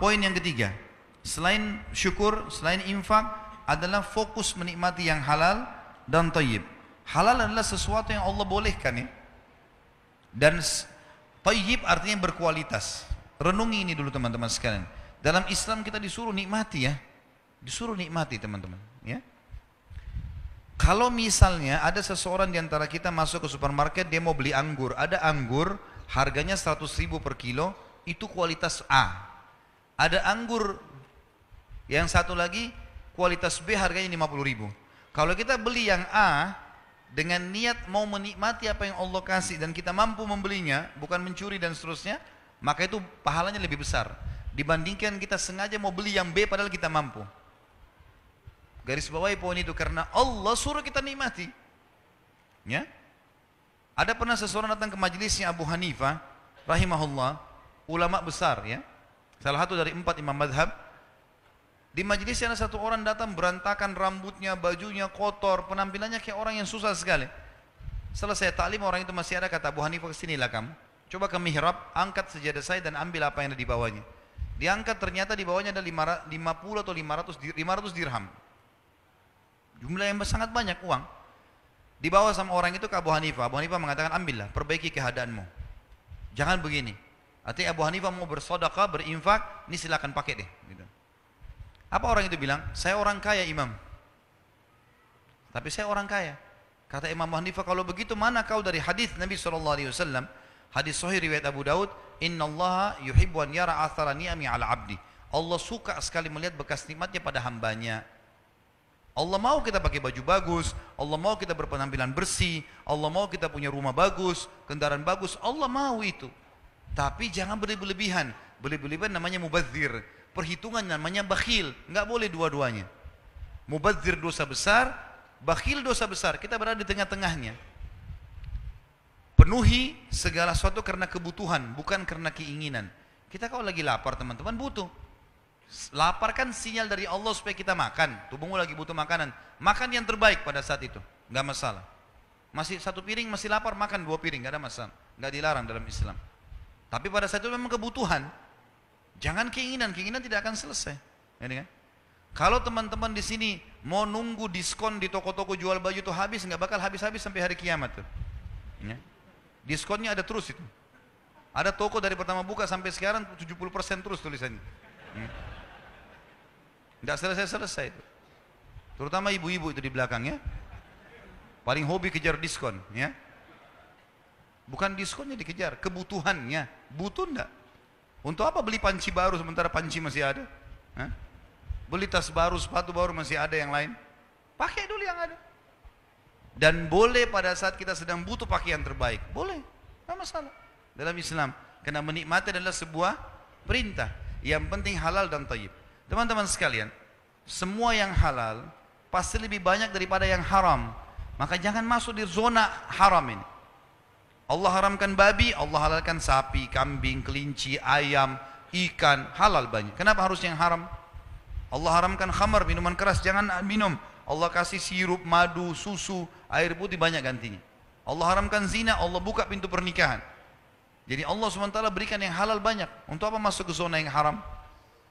poin yang ketiga, selain syukur, selain infak, adalah fokus menikmati yang halal dan thayyib. Halal adalah sesuatu yang Allah bolehkan ya. Dan thayyib artinya berkualitas. Renungi ini dulu teman-teman sekalian. Dalam Islam kita disuruh nikmati ya. Disuruh nikmati teman-teman ya. Kalau misalnya ada seseorang di antara kita masuk ke supermarket, dia mau beli anggur. Ada anggur harganya 100.000 per kilo, itu kualitas A. Ada anggur yang satu lagi kualitas B harganya 50.000. Kalau kita beli yang A dengan niat mau menikmati apa yang Allah kasih dan kita mampu membelinya, bukan mencuri dan seterusnya, maka itu pahalanya lebih besar dibandingkan kita sengaja mau beli yang B padahal kita mampu. Garis bawahi poin itu, karena Allah suruh kita nikmati. Ya. Ada pernah seseorang datang ke majelisnya Abu Hanifah rahimahullah, ulama besar ya. Salah satu dari 4 imam madhab. Di majelisnya ada satu orang datang berantakan rambutnya, bajunya kotor, penampilannya kayak orang yang susah sekali. Selesai taklim orang itu masih ada, kata Abu Hanifah, kesinilah kamu. Coba ke mihrab, angkat sejadah saya dan ambil apa yang ada di bawahnya. Diangkat, ternyata di bawahnya ada 50 atau 500 dirham. Jumlah yang sangat banyak uang. Dibawa sama orang itu ke Abu Hanifah. Abu Hanifah mengatakan, ambillah, perbaiki keadaanmu. Jangan begini. Artinya Abu Hanifah mau bersedekah, berinfak, ini silakan pakai deh. Gitu. Apa orang itu bilang? Saya orang kaya imam. Tapi saya orang kaya. Kata Imam Abu Hanifah, kalau begitu mana kau dari hadis Nabi SAW? Hadis sahih riwayat Abu Daud, Inna Allah yuhibbu an yara athara ni'ami ala abdi. Allah suka sekali melihat bekas nikmatnya pada hambanya. Allah mau kita pakai baju bagus, Allah mau kita berpenampilan bersih, Allah mau kita punya rumah bagus, kendaraan bagus, Allah mau itu. Tapi jangan berlebihan. Berlebihan namanya mubadzir. Perhitungan namanya bakhil. Enggak boleh dua-duanya. Mubadzir dosa besar, bakhil dosa besar. Kita berada di tengah-tengahnya. Penuhi segala sesuatu karena kebutuhan, bukan karena keinginan. Kita kalau lagi lapar teman-teman butuh. Lapar kan sinyal dari Allah supaya kita makan. Tubuhmu lagi butuh makanan. Makan yang terbaik pada saat itu. Enggak masalah. Masih satu piring, masih lapar, makan 2 piring. Enggak ada masalah. Enggak dilarang dalam Islam. Tapi pada saat itu memang kebutuhan. Jangan keinginan. Keinginan tidak akan selesai. Ya, kan? Kalau teman-teman di sini mau nunggu diskon di toko-toko jual baju itu habis, enggak bakal habis-habis sampai hari kiamat tuh. Ya. Diskonnya ada terus itu. Ada toko dari pertama buka sampai sekarang 70% terus tulisannya. Ya. Tidak selesai-selesai itu. Terutama ibu-ibu itu di belakang ya. Paling hobi kejar diskon ya. Bukan diskonnya dikejar, kebutuhannya. Butuh enggak? Untuk apa beli panci baru sementara panci masih ada? Hah? Beli tas baru, sepatu baru masih ada yang lain. Pakai dulu yang ada. Dan boleh pada saat kita sedang butuh pakaian terbaik. Boleh, tidak masalah. Dalam Islam. Karena menikmati adalah sebuah perintah. Yang penting halal dan thayyib. Teman-teman sekalian, semua yang halal pasti lebih banyak daripada yang haram. Maka jangan masuk di zona haram ini. Allah haramkan babi, Allah halalkan sapi, kambing, kelinci, ayam, ikan, halal banyak. Kenapa harus yang haram? Allah haramkan khamar, minuman keras, jangan minum. Allah kasih sirup, madu, susu, air putih banyak gantinya. Allah haramkan zina, Allah buka pintu pernikahan. Jadi Allah SWT berikan yang halal banyak. Untuk apa masuk ke zona yang haram?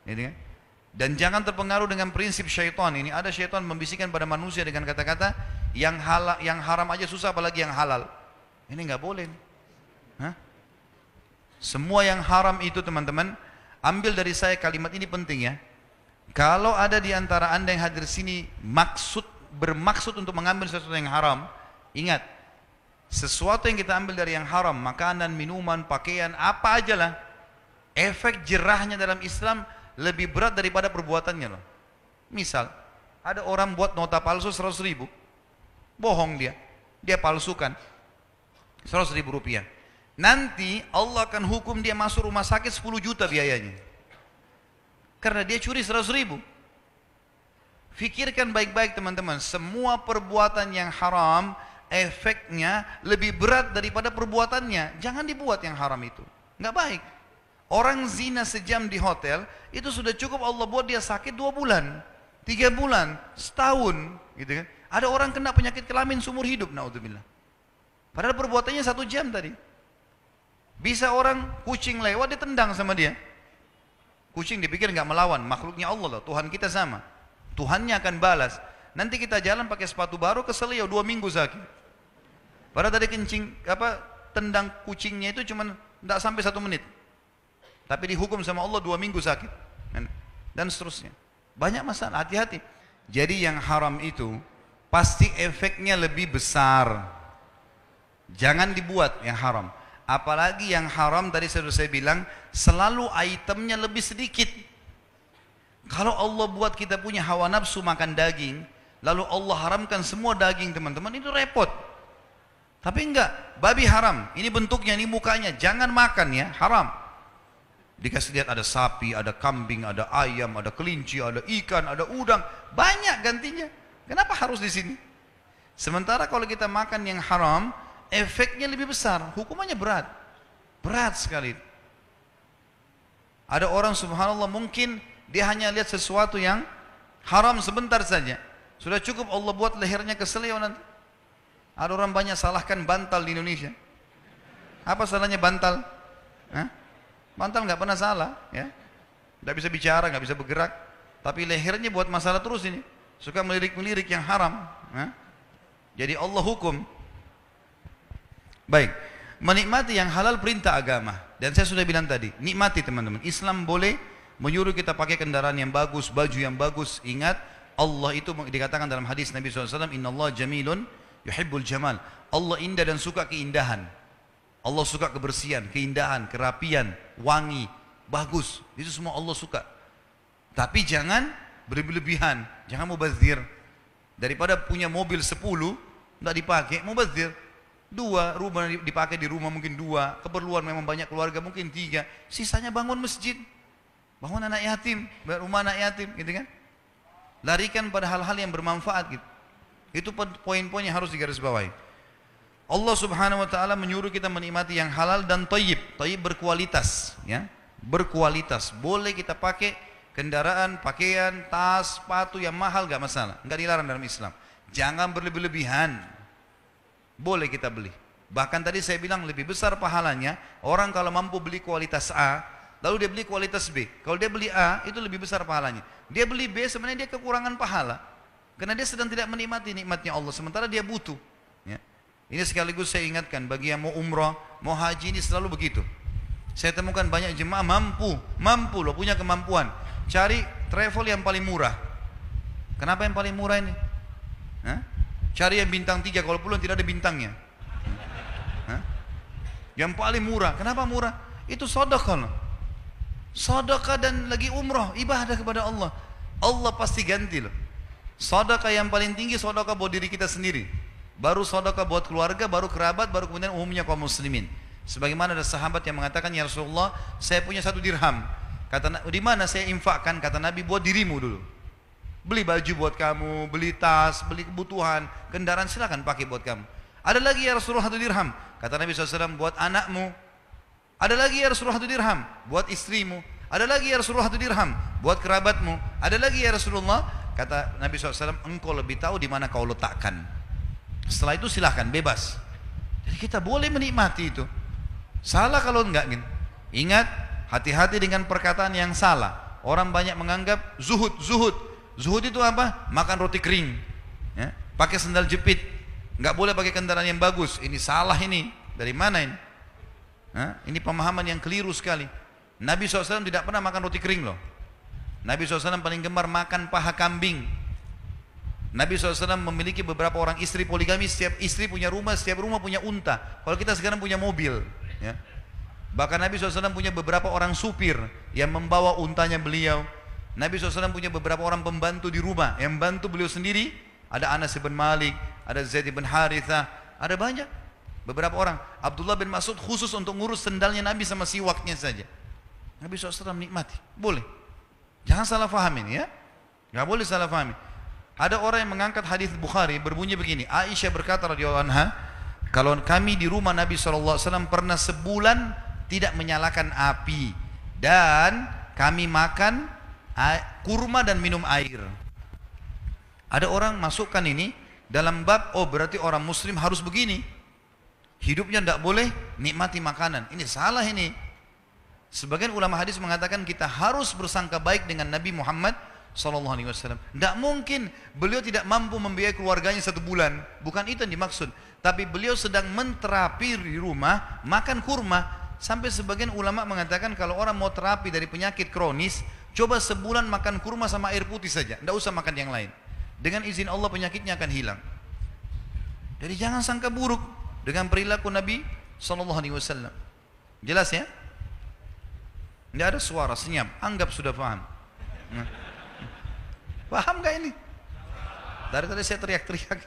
Gitu kan? Dan jangan terpengaruh dengan prinsip syaitan. Ini ada syaitan membisikkan pada manusia dengan kata-kata yang halal, yang haram aja susah, apalagi yang halal. Ini nggak boleh. Hah? Semua yang haram itu teman-teman, ambil dari saya kalimat ini penting ya. Kalau ada di antara anda yang hadir sini bermaksud untuk mengambil sesuatu yang haram, ingat, sesuatu yang kita ambil dari yang haram, makanan, minuman, pakaian, apa aja lah, efek jerahnya dalam Islam lebih berat daripada perbuatannya loh. Misal, ada orang buat nota palsu 100.000, bohong dia palsukan 100.000 rupiah. Nanti Allah akan hukum dia masuk rumah sakit 10 juta biayanya. Karena dia curi 100.000. Fikirkan baik-baik teman-teman, semua perbuatan yang haram efeknya lebih berat daripada perbuatannya. Jangan dibuat yang haram itu, nggak baik. Orang zina sejam di hotel itu sudah cukup Allah buat dia sakit 2 bulan, 3 bulan, setahun, gitu kan? Ada orang kena penyakit kelamin seumur hidup, naudzubillah. Padahal perbuatannya 1 jam tadi. Bisa orang kucing lewat ditendang sama dia. Kucing dipikir nggak melawan, makhluknya Allah loh, Tuhan kita sama. Tuhannya akan balas. Nanti kita jalan pakai sepatu baru kesel ya 2 minggu sakit. Padahal tadi tendang kucingnya itu cuma tidak sampai 1 menit. Tapi dihukum sama Allah 2 minggu sakit. Dan seterusnya. Banyak masalah, hati-hati. Jadi yang haram itu pasti efeknya lebih besar. Jangan dibuat yang haram. Apalagi yang haram tadi saya bilang selalu itemnya lebih sedikit. Kalau Allah buat kita punya hawa nafsu makan daging, lalu Allah haramkan semua daging teman-teman, itu repot. Tapi enggak, babi haram, ini bentuknya, ini mukanya, jangan makan ya, haram. Dikasih lihat ada sapi, ada kambing, ada ayam, ada kelinci, ada ikan, ada udang, banyak gantinya. Kenapa harus di sini? Sementara kalau kita makan yang haram, efeknya lebih besar, hukumannya berat. Berat sekali. Ada orang subhanallah mungkin dia hanya lihat sesuatu yang haram sebentar saja. Sudah cukup Allah buat lehernya kesel ya nanti. Ada orang banyak salahkan bantal di Indonesia. Apa salahnya bantal? Hah? Bantal nggak pernah salah, ya. Nggak bisa bicara, nggak bisa bergerak. Tapi lehernya buat masalah terus ini. Suka melirik-melirik yang haram. Hah? Jadi Allah hukum. Baik, menikmati yang halal perintah agama. Dan saya sudah bilang tadi, nikmati teman-teman. Islam boleh menyuruh kita pakai kendaraan yang bagus, baju yang bagus. Ingat, Allah itu dikatakan dalam hadis Nabi SAW, Inna Allah jamilun yuhibbul jamal. Allah indah dan suka keindahan. Allah suka kebersihan, keindahan, kerapian, wangi, bagus. Itu semua Allah suka. Tapi jangan berlebihan, jangan mubazir. Daripada punya mobil 10, tidak dipakai, mubazir. 2, rumah dipakai di rumah mungkin 2, keperluan memang banyak keluarga mungkin 3, sisanya bangun masjid, bangun anak yatim, rumah anak yatim, gitu kan? Larikan pada hal-hal yang bermanfaat gitu. Itu poin-poin yang harus digarisbawahi. Allah Subhanahu wa taala menyuruh kita menikmati yang halal dan thayyib, thayyib berkualitas, ya. Berkualitas. Boleh kita pakai kendaraan, pakaian, tas, sepatu yang mahal enggak masalah, enggak dilarang dalam Islam. Jangan berlebih-lebihan. Boleh kita beli. Bahkan tadi saya bilang lebih besar pahalanya orang kalau mampu beli kualitas A, lalu dia beli kualitas B. Kalau dia beli A, itu lebih besar pahalanya. Dia beli B, sebenarnya dia kekurangan pahala. Karena dia sedang tidak menikmati nikmatnya Allah, sementara dia butuh. Ya. Ini sekaligus saya ingatkan, bagi yang mau umrah, mau haji, ini selalu begitu. Saya temukan banyak jemaah mampu loh, punya kemampuan. Cari travel yang paling murah. Kenapa yang paling murah ini? Hah? Cari yang bintang 3, kalau pulang tidak ada bintangnya. Hah? Yang paling murah, kenapa murah? Itu sedekah loh. Sedekah dan lagi umrah, ibadah kepada Allah. Allah pasti ganti loh. Sedekah yang paling tinggi, sedekah buat diri kita sendiri. Baru sedekah buat keluarga, baru kerabat, baru kemudian umumnya kaum muslimin. Sebagaimana ada sahabat yang mengatakan, ya Rasulullah, saya punya 1 dirham. Kata, di mana saya infakkan? Kata Nabi, buat dirimu dulu. Beli baju buat kamu, beli tas, beli kebutuhan, kendaraan, silakan pakai buat kamu. Ada lagi ya Rasulullah 1 dirham. Kata Nabi SAW, buat anakmu. Ada lagi ya Rasulullah 1 dirham, buat istrimu. Ada lagi ya Rasulullah 1 dirham, buat kerabatmu. Ada lagi ya Rasulullah, kata Nabi SAW, engkau lebih tahu di mana kau letakkan. Setelah itu silahkan, bebas. Jadi kita boleh menikmati itu. Salah kalau enggak. Ingat, hati-hati dengan perkataan yang salah. Orang banyak menganggap zuhud. Zuhud itu apa? Makan roti kering, ya? Pakai sandal jepit, nggak boleh pakai kendaraan yang bagus. Ini salah ini. Dari mana ini? Ini pemahaman yang keliru sekali. Nabi SAW tidak pernah makan roti kering loh. Nabi SAW paling gemar makan paha kambing. Nabi SAW memiliki beberapa orang istri poligami. Setiap istri punya rumah, setiap rumah punya unta. Kalau kita sekarang punya mobil, ya. Bahkan Nabi SAW punya beberapa orang supir yang membawa untanya beliau. Nabi SAW punya beberapa orang pembantu di rumah yang bantu beliau sendiri. Ada Anas bin Malik, ada Zaid bin Harithah, ada banyak. Beberapa orang. Abdullah bin Mas'ud khusus untuk ngurus sendalnya Nabi sama siwaknya saja. Nabi SAW nikmati. Boleh. Jangan salah faham ini ya. Gak boleh salah faham. Ada orang yang mengangkat hadis Bukhari berbunyi begini. Aisyah berkata radhiyallahu anha, kalau kami di rumah Nabi SAW pernah sebulan tidak menyalakan api. Dan kami makan kurma dan minum air. Ada orang masukkan ini dalam bab, oh berarti orang muslim harus begini. Hidupnya tidak boleh nikmati makanan. Ini salah ini. Sebagian ulama hadis mengatakan kita harus bersangka baik dengan Nabi Muhammad sallallahu alaihi wasallam. Tidak mungkin beliau tidak mampu membiayai keluarganya 1 bulan. Bukan itu yang dimaksud. Tapi beliau sedang menterapi di rumah, makan kurma. Sampai sebagian ulama mengatakan kalau orang mau terapi dari penyakit kronis, coba sebulan makan kurma sama air putih saja. Tidak usah makan yang lain. Dengan izin Allah penyakitnya akan hilang. Jadi jangan sangka buruk dengan perilaku Nabi sallallahu alaihi wasallam. Jelas ya? Tidak ada suara, senyap. Anggap sudah paham. Paham gak ini? Dari tadi saya teriak-teriak.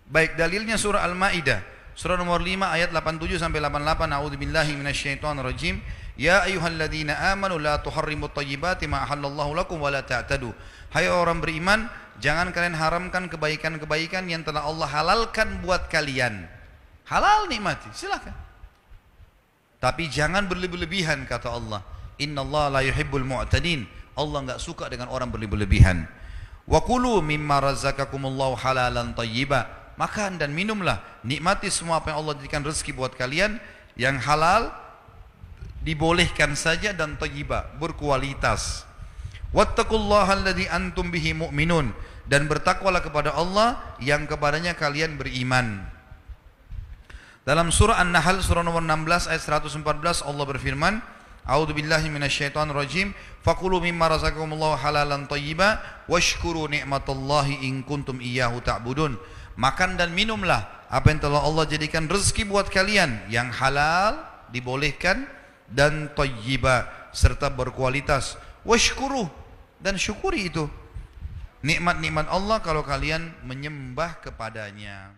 Baik, dalilnya surah Al-Maidah, surah nomor 5 ayat 87 sampai 88. A'udzubillahi minasyaitonirrajim. Ya ayyuhalladzina amanu la tuharrimut thayyibati ma ahallallahu lakum wa la ta'tadu. Hai orang beriman, jangan kalian haramkan kebaikan-kebaikan yang telah Allah halalkan buat kalian. Halal nikmati, silakan. Tapi jangan berlebih-lebihan, kata Allah. Innallaha la yuhibbul mu'tadin. Allah enggak suka dengan orang berlebih-lebihan. Wa kulu mimma razaqakumullahu halalan thayyiba. Makan dan minumlah, nikmati semua apa yang Allah jadikan rezeki buat kalian yang halal, dibolehkan saja, dan thayyiba, berkualitas. Wattaqullaha alladzi antum bihi mu'minun. Dan bertakwalah kepada Allah yang kepadanya kalian beriman. Dalam surah An-Nahl surah nomor 16 ayat 114 Allah berfirman, A'udzubillahi minasyaitonirrajim. Fakulu mimma razaqakumullahu halalan thayyiba washkuru ni'matallahi in kuntum iyyahu ta'budun. Makan dan minumlah apa yang telah Allah jadikan rezeki buat kalian yang halal, dibolehkan, dan thayyiba, serta berkualitas. Washkuru, dan syukuri itu nikmat-nikmat Allah kalau kalian menyembah kepadanya.